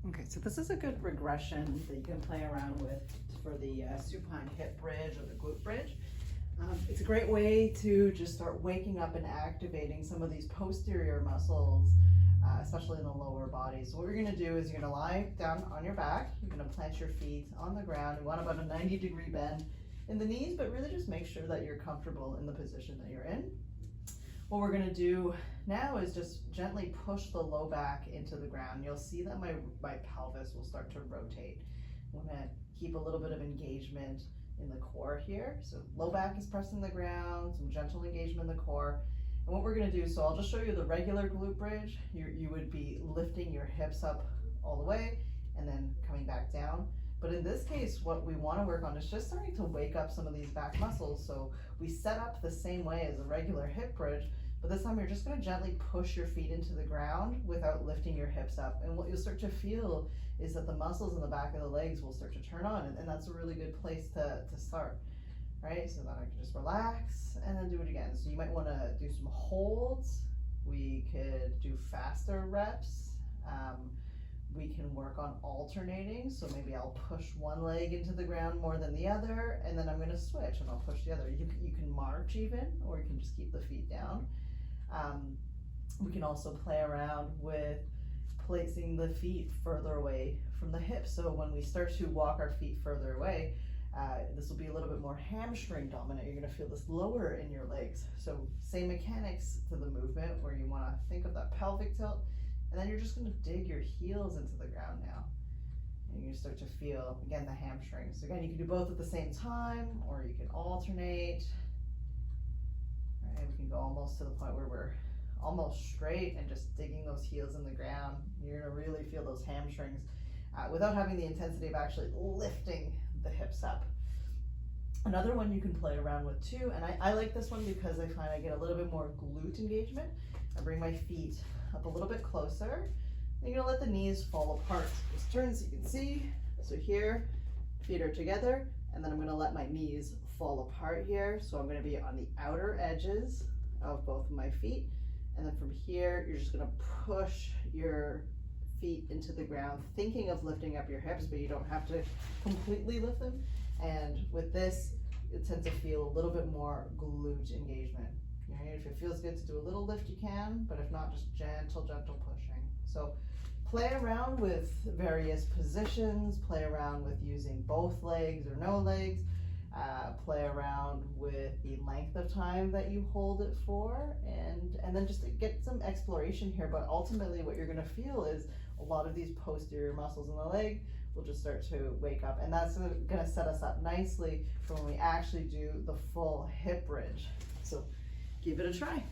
Okay, so this is a good regression that you can play around with for the supine hip bridge or the glute bridge. It's a great way to just start waking up and activating some of these posterior muscles, especially in the lower body. So what you're going to do is you're going to lie down on your back. You're going to plant your feet on the ground. You want about a 90-degree bend in the knees, but really just make sure that you're comfortable in the position that you're in. What we're going to do now is just gently push the low back into the ground. You'll see that my pelvis will start to rotate. I'm going to keep a little bit of engagement in the core here. So low back is pressing the ground, some gentle engagement in the core. And what we're going to do, so I'll just show you the regular glute bridge. You would be lifting your hips up all the way and then coming back down. But in this case, what we want to work on is just starting to wake up some of these back muscles. So we set up the same way as a regular hip bridge, but this time you're just going to gently push your feet into the ground without lifting your hips up. And what you'll start to feel is that the muscles in the back of the legs will start to turn on, and that's a really good place to start. Right, so then I can just relax and then do it again. So you might want to do some holds. We could do faster reps. We can work on alternating. So maybe I'll push one leg into the ground more than the other, and then I'm going to switch and I'll push the other. You can march even, or you can just keep the feet down. We can also play around with placing the feet further away from the hips. So when we start to walk our feet further away, this will be a little bit more hamstring dominant. You're going to feel this lower in your legs. So same mechanics to the movement, where you want to think of that pelvic tilt, and then you're just going to dig your heels into the ground now. And you start to feel, again, the hamstrings. So again, you can do both at the same time, or you can alternate. All right, we can go almost to the point where we're almost straight and just digging those heels in the ground. You're going to really feel those hamstrings without having the intensity of actually lifting the hips up. Another one you can play around with too, and I like this one because I find I get a little bit more glute engagement. I bring my feet up a little bit closer. And you're gonna let the knees fall apart. Just turn so you can see. So here, feet are together, and then I'm gonna let my knees fall apart here. So I'm gonna be on the outer edges of both of my feet. And then from here, you're just gonna push your feet into the ground, thinking of lifting up your hips, but you don't have to completely lift them. And with this, it tends to feel a little bit more glute engagement. Right? If it feels good to do a little lift, you can, but if not, just gentle pushing. So play around with various positions, play around with using both legs or no legs, play around with the length of time that you hold it for, and then just get some exploration here. But ultimately what you're going to feel is a lot of these posterior muscles in the leg will just start to wake up, and that's going to set us up nicely for when we actually do the full hip bridge. So give it a try.